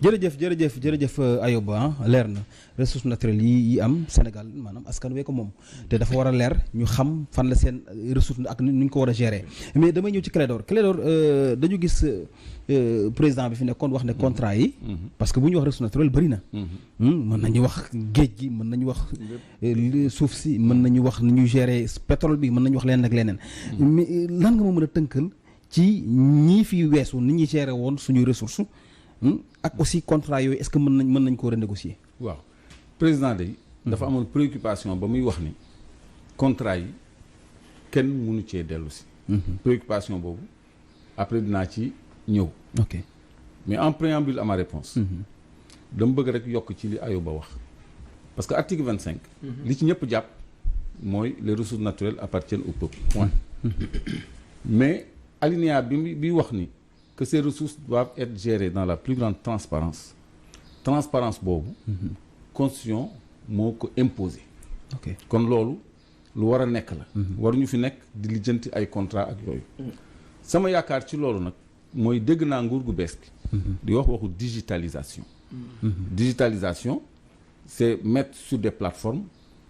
jërëjëf Ayoba leer na ressources naturelles yi am Sénégal maanaam askan wee ko moom te dafa war a leer ñu xam fan la seen ressource ak nu ñu ko war a gérer mais damay ñëw ci Clédor dañu gis président bi fi nekkoon wax ne contrat yi parce que bu ñu wax ressources naturelles bëri na mën nañu wax géej gi mën nañu wax suuf si mën nañu wax ni ñuy gérer pétrole bi mën nañu wax leneen ak leneen mais lan nga ma mën a tënkal ci ñii fi weesu ni ñuy gérer woon suñuy ressources ak aussi contrat yooyu est-ce que mën nañ koo renégocier. waaw président de dafa amoon préoccupation ba muy wax ni contrat yi kenn mënu cee dellu si. préoccupation boobu après dinaa ci ñëw. ok mais en préambule à ma réponse dama bëgg rek yokk ci li Ayoba wax parce que article 25. li ci ñëpp jàpp mooy les ressources naturelles appartiennent au peuple. point mais alinéa bi wax ni. que ces ressources doivent être gérées dans la plus grande transparence boobu constitution moo ko imposé kon loolu lu war a nekk la waruñu fi nekk di lijjanti ay contrat ak yooyu sama yaakaar ci loolu nag mooy dégg naa nguur gu bees gi di wax waxu digitalisation c'est mettre sur des plateformes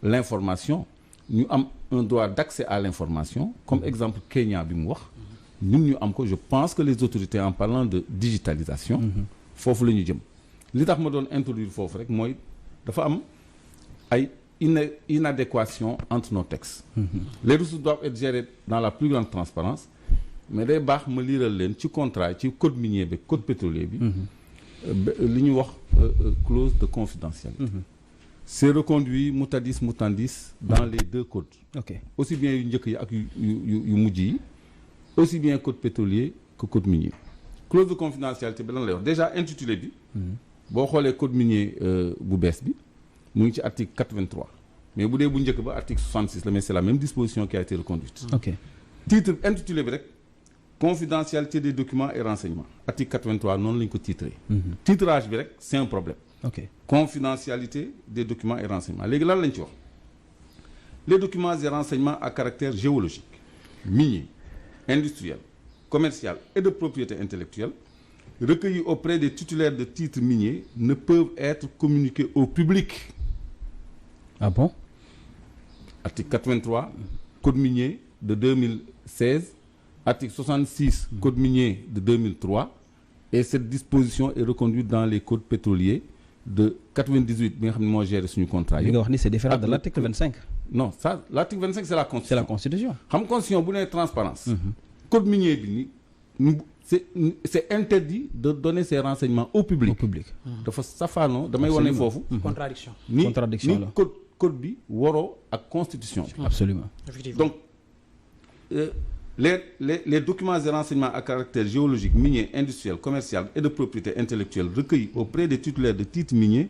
l'information ñu am un droit d'accès à l'information comme exemple Kenya bi mu wax ñun ñu am ko je pense que les autorités en parlant de digitalisation foofu la ñu jëm li tax ma doon introduire foofu rek mooy dafa am ay inadéquation entre nos textes les ressources doivent être gérées dans la plus grande transparence mais day baax ma liiral leen ci contrat ci code minier bi code pétrolier bi li ñu wax clause de confidentialité c'est reconduit mutadis mutandis dans les deux codes aussi bien yu njëkk yi ak yu mujj yi aussi bien code pétrolier que code minier clause de confidentialité bi lan lay wax déjà intitulé bi boo xoolee code minier bu bees bi mu ngi ci article 83 mais bu dee bu njëkk ba article 66 la mais c'est la même disposition qui a été reconduite titre intitulé bi rek confidentialité des documents et renseignements article 83 noonu la ñu ko titré titrage bi rek c'est un problème confidentialité des documents et renseignements léegi lan lañ ci wax les documents et renseignements à caractère géologique minier industriel, commercial et de propriété intellectuelle recueillis auprès des titulaires de titres miniers ne peuvent être communiqués au public. Ah bon? Article 83, Code minier de 2016, article 66, Code minier de 2003 et cette disposition est reconduite dans les codes pétroliers de 98 bi nga xam ne moo géré suñu contrat yi. li nga wax ni c'est différent de l'article 25. Non, ça l'article 25 c'est la constitution. C'est la constitution. xam constitution bu nee transparence code minier bi ni c'est interdit de donner ces renseignements au public. dafa safaanoo damay wane foofu. contradiction ni la code bi waroo ak constitution bi. Absolument. Donc les documents et renseignements à caractère géologique, minier, industriel, commercial et de propriété intellectuelle recueillis auprès des titulaires de titres miniers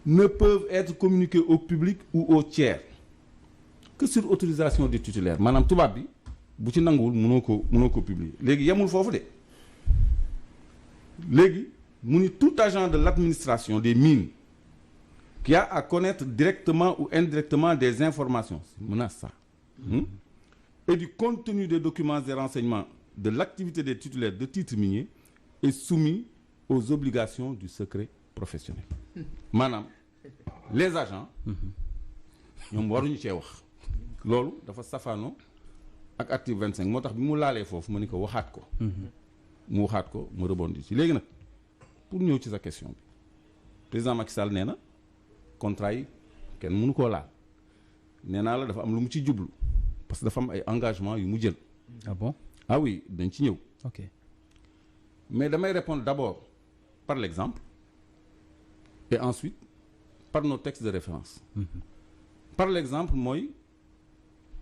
ne peuvent être communiqués au public ou aux tiers que sur autorisation des titulaires maanaam tubaab bi bu ci nanguwul mënoo ko publier léegi yemul foofu de léegi mu ni tout agent de l'administration des mines qui a à connaître directement ou indirectement des informations menace ça et du contenu des documents et renseignements de l'activité des titulaires de titres miniers est soumis aux obligations du secret professionnel maanaam les agents ñoom waruñu cee wax loolu dafa safaanoo ak article 25 moo tax bi mu laalee foofu ma ni ko waxaat ko mu waxaat ko mu rebondir ci léegi nag pour ñëw ci sa question bi président Macky Sall nee na contrat yi kenn mënu koo laal nee naa la dafa am lu mu ci jublu parce que dafa am ay engagement yu mu jël. Ah bon? Ah oui dañ ci ñëw. Ok. Mais damay répondre d'abord par l'exemple et ensuite par nos textes de référence. Par l'exemple mooy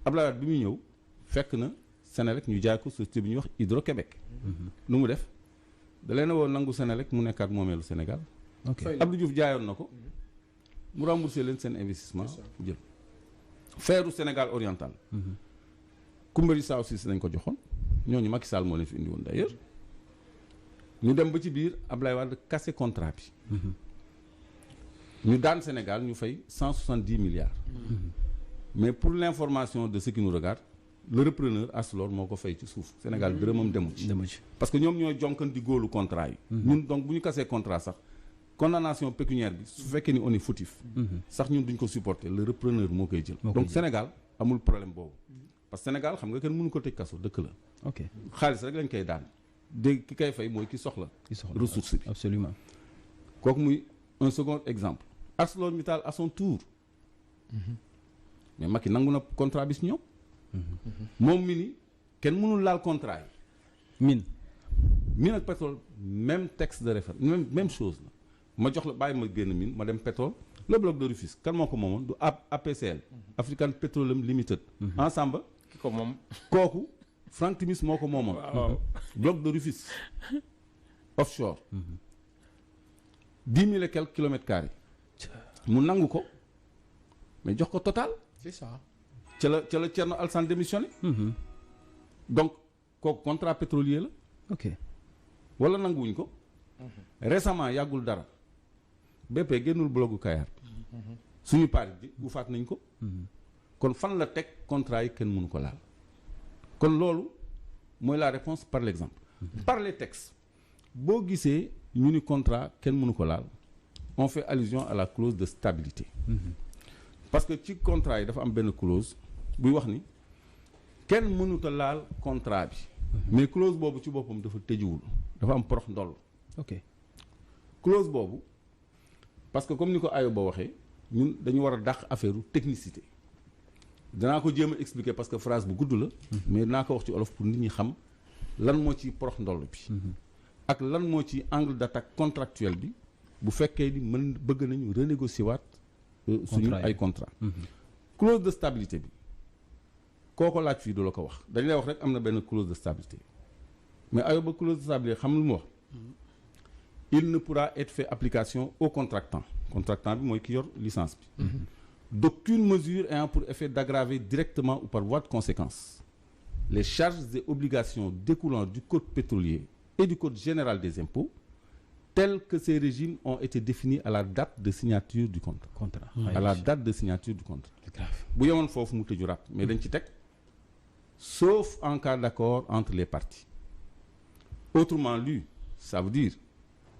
Abdoulaye Wade bi muy ñëw fekk na Senelec ñu jaay ko société bi ñuy wax Hydro-Québec. lu mu def da leen a woo nangu Senelec mu nekkaat moomeelu Sénégal. Ok. Abdou Diouf jaayoon na ko mu remboursé leen seen investissement jël. Feeru Sénégal oriental. Kumbari South East dañ ko joxoon ñooñu Macky Sall moo leen fi indi woon d'ailleurs ñu dem ba ci biir Abdoulaye Wade cassé contrat bi. ñu daan Sénégal ñu fay 170 milliards. Mais pour l'information de ceux qui nous regardent le repreneur Arcelor moo ko fay ci suuf Sénégal dërëmam demu ci. parce que ñoom ñoo jonkan di góolu contrat yi. ñun donc bu ñu cassé contrat sax condamnation pécuniaire bi su fekkee ni on est fautif. sax ñun duñ ko supporter le repreneur moo koy jël. donc Sénégal amul problème boobu. parce que Sénégal xam nga kenn mënu ko tëj kaso dëkk la. ok xaalis rek lañ koy daan dégg ki koy fay mooy ki soxla. ressource bi absolument. kooku muy un second exemple. ArcelorMittal à son tour. mais Macky nangu na contrat bi si ñoom. moom mi ni kenn mënul laal contrat yi. mine ak pétrole même texte de référence même chose la ma jox la bàyyi ma génn mine ma dem pétrole le bloc de Rufisque kan moo ko moomoon du APCL. African Petroleum Limited. ensemble ki ko moom. kooku Frank Timis moo ko moomoon. waaw bloc de Rufisque offshore. 10 000 et quelques kilomètres carrés. mu nangu ko mais jox ko Total. c'est ça. ca la Thierno Alassane démissionné. donc kooku contrat pétrolier la. ok wala nanguwuñ ko. récemment yàggul dara. BP génnul blogu Kayar. suñu part bi ufaat nañ ko. kon fan la teg contrat yi kenn mënu ko laal. kon loolu mooy la réponse par l'exemple. par les textes boo gisee ñu ni contrat kenn mënu ko laal on fait allusion à la clause de stabilité. parce que ci contrat yi dafa am benn clause buy wax ni kenn mënut a laal contrat bi. mais clause boobu ci boppam dafa tëjuwul dafa am porox ndoll. ok clause boobu parce que comme ni ko Ayoba waxee ñun dañu war a dàq affaire technicité danaa ko jéem a expliquer parce que phrase bu gudd la. mais dinaa ko wax ci olof pour nit ñi xam lan moo ci porox ndoll bi. ak lan moo ci angle d'attaque contractuel bi bu fekkee ni mën bëgg nañu renégocier waat. suñu ay contrat clause de stabilité bi kooko laaj fii du la ko wax dañ lay wax rek am na benn clause de stabilité mais Ayoba clause de stabilité xam lu mu wax il ne pourra être fait application au contractant bi mooy ki yor licence bi d'aucune mesure ayant pour effet d'aggraver directement ou par voie de conséquence les charges et obligations découlant du code pétrolier et du code général des impôts tels que ces régimes ont été définis à la date de signature du contrat. À la date de signature du contrat. C'est grave. bu yemoon foofu mu tëju rat mais dañ ci teg sauf en cas d'accord entre les parties. Autrement lu ça veut dire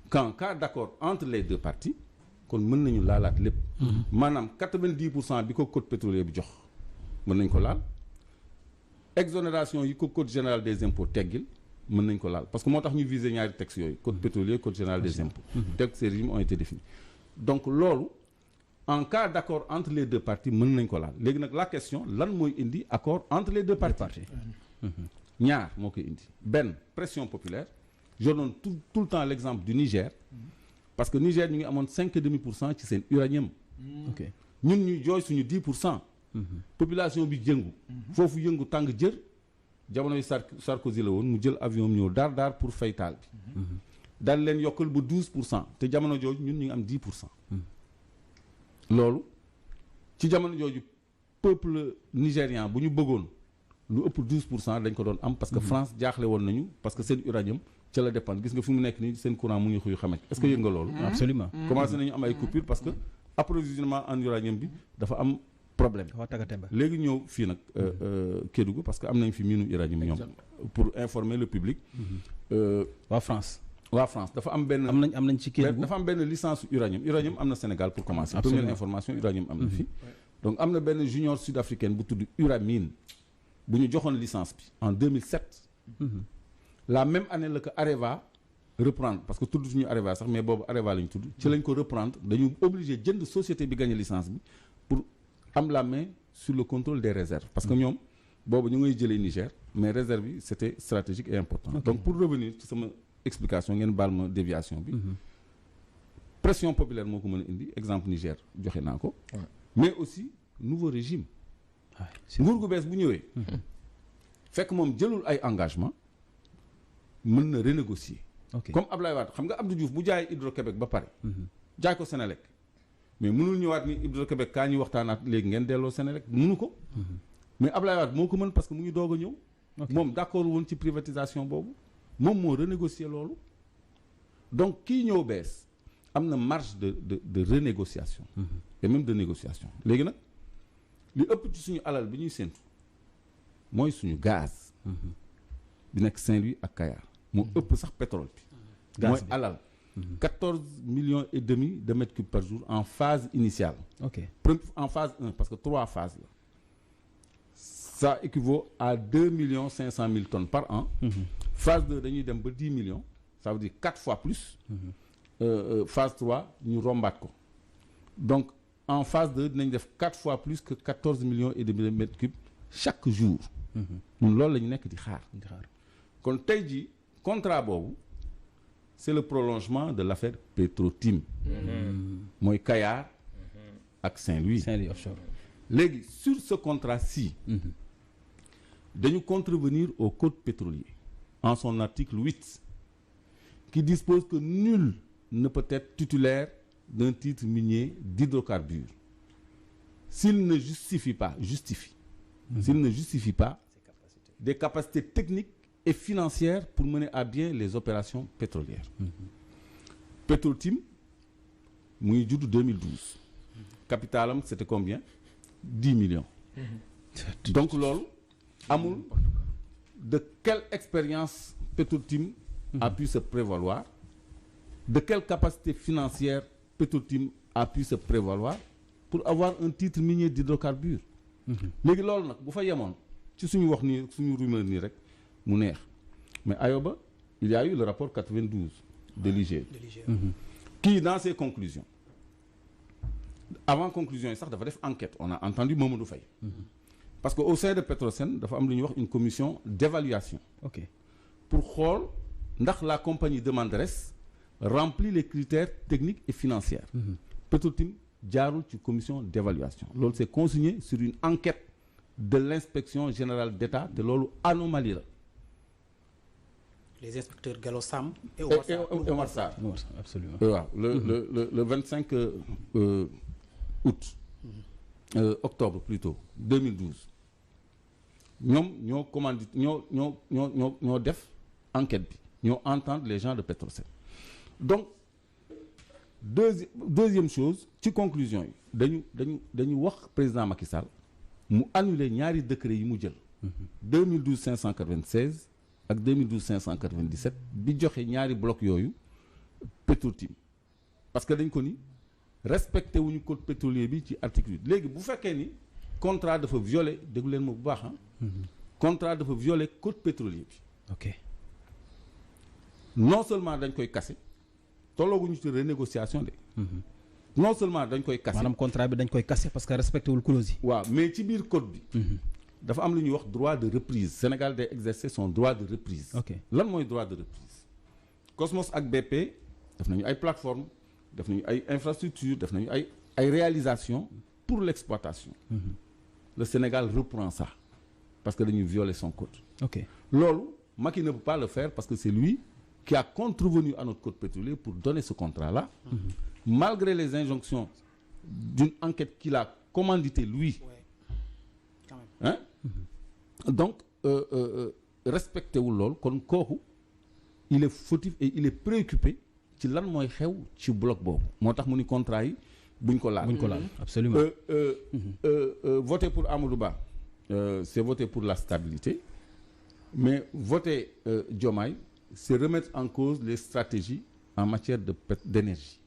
qu'en cas d'accord entre les deux parties kon mën nañu laalaat lépp. maanaam 90% bi ko code pétrolier bi jox mën nañ ko laal exonération yi ko code général des impôts teggil. mën nañ ko laal parce que moo tax ñu viser ñaari textes yooyu code pétrolier code général des impôts. textes ces régimes ont été définis. donc loolu en cas d'accord entre les deux parties mën nañ ko laal léegi nag la question lan mooy indi accord entre les deux parties. ñaar moo koy indi benn pression populaire je donne tout le temps l'exemple du Niger. parce que Niger ñu ngi amoon 5,5% ci seen uranium. ok ñun ñuy jooy suñu 10%. population bi jëngu. foofu yëngu tàng jër. jamonoy Sarkozy la woon mu jël avion ñëw daar pour fay taal bi. daal leen yokkal ba 12% te jamono jooju ñun ñu ngi am 10%. loolu ci jamono jooju peuple nigérian bu ñu bëggoon lu ëpp 12% dañ ko doon am. parce que France jaaxle woon nañu parce que seen uranium ca la dépend gis nga fi mu nekk nii seen courant mu ngi xuy xamaj est-ce que yëg nga loolu. absolument commencé nañu am ay coupures parce que approvisionnement en uranium bi dafa am. problème léegi ñëw fii nag Kédougou parce que am nañ fi miinu uranium ñoom pour informer le public. waa France dafa am benn. am nañ ci Kédougou dafa am benn licence uranium am na Sénégal pour commencer. première information uranium am na fi. donc am na benn junior sud-africaine bu tudd Uramine bu ñu joxoon licence bi en 2007. la même année la ko Areva reprendre parce que tudd suñu Areva sax mais boobu Areva lañ tudd. ci lañ ko reprendre dañu obligé jënd société bi gagné licence bi pour. am la main sur le contrôle des réserves parce que ñoom boobu ñu ngay jëlee Niger mais réserve yi c'était stratégique et important. donc pour revenir ci sama explication ngeen baal ma déviation bi. pression populaire moo ko mën a indi exemple Niger joxe naa ko. mais aussi nouveau régime. nguur gu bees bu ñëwee. fekk moom jëlul ay engagement mën na renégocier. comme Ablaye Wade xam nga Abdou Diouf bu jaayee Hydro-Québec ba pare. jaay ko Sénélec. mais mënul ñëwaat ni Hydro-Québec kaa ñuy waxtaanaat léegi ngeen delloo Sénélec mënu ko. mais Ablaye Wade moo ko mën parce que mu ngi doog a ñëw. moom d'accord woon ci privatisation boobu. moom moo renégocier loolu. donc kii ñëw bees am na marge de renégociation. et même de négociation. léegi nag li ëpp ci suñu alal bi ñuy séntu mooy suñu gaz. bi nekk Saint-Louis ak Kayar. moo ëpp sax pétrole bi. mooy alal 14 millions et demi de mètres cubes par jour en phase initiale. ok En phase 1 parce que 3 phases la. Ça équivaut à 2 500 000 tonnes par an. Phase 2 dañuy dem ba 10 millions. Ça veut dire 4 fois plus. Phase 3 ñu rombaat ko. Donc en phase 2 dinañ def 4 fois plus que 14 millions et demi de mètres cubes chaque jour. ñun loolu la ñu nekk di xaar. kon tey jii contrat boobu c'est le prolongement de l'affaire Petro-Tim. mooy Kayar ak Saint-Louis. Saint-Louis offshore. léegi sur ce contrat-ci. dañu contrevenir au code pétrolier en son article 8 qui dispose que nul ne peut être titulaire d'un titre minier d'hydrocarbures s'il ne justifie pas des capacités techniques et financières pour mener à bien les opérations pétrolières. Petro-Tim mu ngi judd 2012 capitalam c'était combien 10 millions. Donc loolu amul de quelle expérience Petro-Tim a pu se prévaloir, de quelle capacité financière Petro-Tim a pu se prévaloir pour avoir un titre minier d'hydrocarbures. léegi loolu nag bu fa yemoon ci suñu wax nii suñu rumeur nii rek mu neex mais Ayoba il y a eu le rapport 92 de l'IGE qui dans ses conclusions avant conclusion yi sax dafa def enquête on a entendu Mamadou Faye parce que au sein de Petrosen dafa am lu ñuy wax une commission d'évaluation pour xool ndax la compagnie demanderesse remplit les critères techniques et financiers. Petro-Tim jaarul ci commission d'évaluation loolu c'est consigné sur une enquête de l'inspection générale d'État te loolu anomalie la. Les inspecteurs Gallo Sam et Omar Sarr. Absolument. waaw le 25 août octobre plutôt 2012 ñoom ñoo commandé ñoo def enquête bi ñoo entendre les gens de Petrosen. Donc deuxième chose ci conclusion yi dañu wax président Macky Sall mu annuler ñaari décret yi mu jël 2012 596 ak 2012 597 bi joxe ñaari bloc yooyu Petro-Tim parce que dañ ko ni respecté wuñu code pétrolier bi ci article 8 léegi bu fekkee ni contrat dafa violer déglu leen ma bu baax contrat dafa violer code pétrolier bi. ok non seulement dañ koy casser tollooguñu ci renégociation de. non seulement dañ koy casser. maanaam contrat bi dañ koy casser parce que respecté wul clause yi. waaw mais ci biir code bi. dafa am lu ñuy wax droit de reprise Sénégal day exercer son droit de reprise. ok lan mooy droit de reprise. Cosmos ak BP def nañu ay plateformes def nañu ay infrastructures def nañu ay réalisations pour l'exploitation. Le Sénégal reprend ça parce que dañuy violer son code. ok loolu Macky ne peut pas le faire parce que c'est lui qui a contrevenu à notre code pétrolier pour donner ce contrat-là. Malgré les injonctions d'une enquête qu'il a commanditée lui. Quand même. Donc respecté wul loolu kon kooku il est fautif et il est préoccupé ci lan mooy xew ci bloc boobu moo tax mu ni contrat yi buñ ko laal. Absolument. Voter pour Amadou Ba c'est voter pour la stabilité mais voter Diomaye c'est remettre en cause les stratégies en matière d'énergie.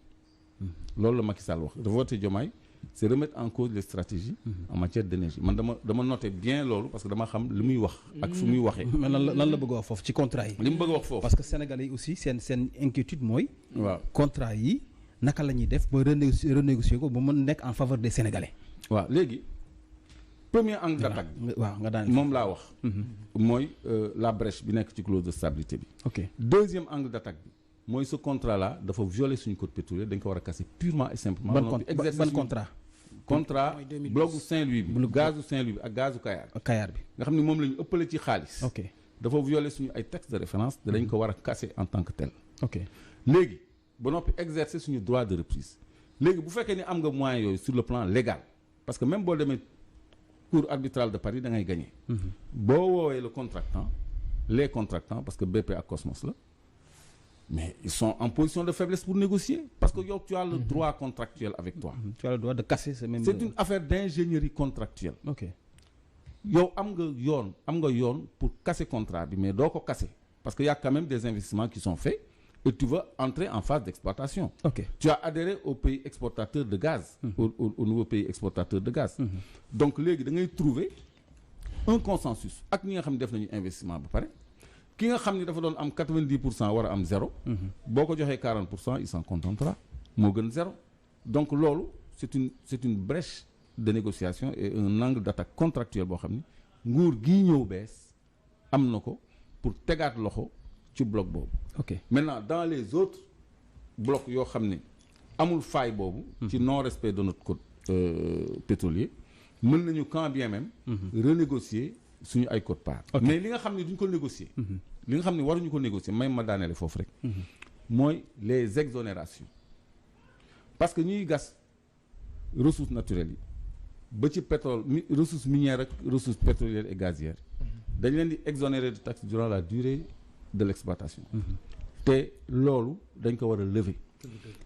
loolu la Macky Sall wax voter Diomaye c'est remettre en cause les stratégies en matière d'énergie man dama noter bien loolu parce que dama xam li muy wax ak fu muy waxee. mais lan la bëgg a wax foofu ci contrat yi. li mu bëgg a wax foofu parce que Sénégalais yi aussi seen inquiétude mooy. waaw contrat yi naka la ñuy def ba renégocier ko ba mën nekk en faveur des Sénégalais. waaw léegi premier angle d'attaque bi. waaw nga daan moom laa wax. mooy la brèche bi nekk ci clause de stabilité bi. ok deuxième angle d'attaque bi mooy ce contrat là dafa violer suñu code pétrolier dañ ko war a casser purement et simplement. ban contrat. blocu Saint-Louis bi. gazu Saint-Louis bi ak gazu Kayar bi. nga xam ni moom la ñu ëppale ci xaalis. ok dafa violer suñu ay textes de référence te dañ ko war a casser en tant que tel. ok léegi ba noppi exercer suñu droit de reprise léegi bu fekkee ni am nga moyens yooyu sur le plan légal parce que même boo demee cour arbitrale de Paris da ngay gagner. boo woowee les contractants parce que BP ak Cosmos la. Mais ils sont en position de faiblesse pour négocier parce que yow tu as le droit contractuel avec toi. Tu as le droit de casser c'est même. C'est une affaire d'ingénierie contractuelle. ok yow am nga yoon pour casser contrat bi mais doo ko casser parce que y a quand même des investissements qui sont faits et tu veux entrer en phase d'exploitation. ok Tu as adhéré au pays exportateur de gaz, au nouveau pays exportateur de gaz. Donc léegi da ngay trouver un consensus ak ñi nga xam ne def nañu investissement ba pare ki nga xam ne dafa doon am 90% war a am 0. boo ko joxee 40% il s'en contentera moo gën 0. donc loolu c'est une brèche de négociation et un angle d'attaque contractuel boo xam ni nguur gii ñëw bees am na ko pour tegaat loxo ci bloc boobu. ok maintenant dans les autres blocs yoo xam ne amul faille boobu. ci non respect de notre code pétrolier mën nañu quand bien même. renégocier suñu ay quote-part. mais li nga xam ne duñ ko négocier. li nga xam ne waruñu ko négocier may ma daaneele foofu rek. mooy les exonérations. parce que ñuy gas ressources naturelles yi ba ci pétrole ressources minières ak ressources pétrolières et gazières dañ leen di exonérer de taxes durant la durée de l'exploitation. te loolu dañ ko war a lever.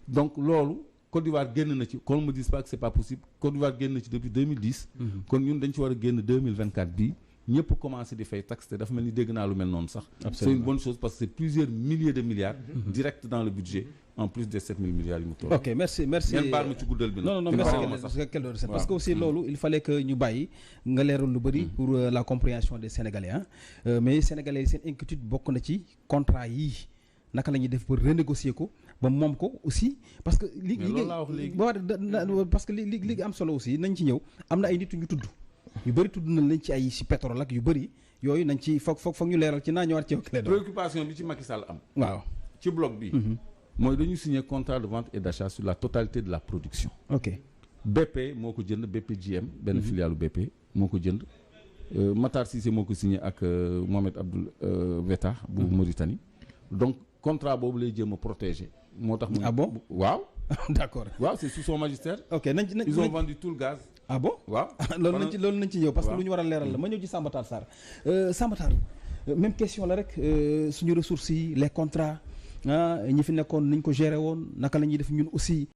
donc loolu Côte d'Ivoire génn na ci qu'on me dise pas que c'est pas possible Côte d'Ivoire génn na ci depuis 2010. kon ñun dañ ci war a génn 2024 bii ñëpp commencé di fay taxe te dafa mel ni dégg naa lu mel noonu sax. c'est une bonne chose parce que c'est plusieurs milliers de milliards. direct dans le budget en plus des 7000 milliards yi mu toll. ok merci ngeen baal ma ci guddal bi non merci Clédor Sène parce que aussi loolu il fallait que ñu bàyyi nga leeral lu bëri pour la compréhension des Sénégalais mais Sénégalais yi seen inquiétude bokk na ci contrat yii naka la ñuy def pour renégocier ko ba moom ko aussi parce que li parce que li am solo aussi nañ ci ñëw am na ay nit ñu tudd yu bëri tudd nañ lañ ci ay si pétrole ak yu bëri yooyu nañ ci foog ñu leeral ci naa ñëwaat ci yow Clédor. préoccupation bi ci Macky Sall am waaw ci bloc bi mooy dañu signer contrat de vente et d'achat sur la totalité de la production. ok BP moo ko jënd BPGM benn filiale BP moo ko jënd Matar Cissé moo ko signé ak Mohamed Abdoul Vetta bu Mauritanie donc contrat boobu lay jéem a protéger moo tax ah bon waaw d'accord waaw c'est sous son magistère. ok nañ ils ont vendu tout le gaz. ah bon waaw loolu nañ ci ñëw parce que lu ñu war a leeral la ma ñëw ci Samba Tall Sarr Samba Tall même question la rek suñu ressources yi les contrats ñi fi nekkoon niñ ko gérer woon naka la ñuy def ñun aussi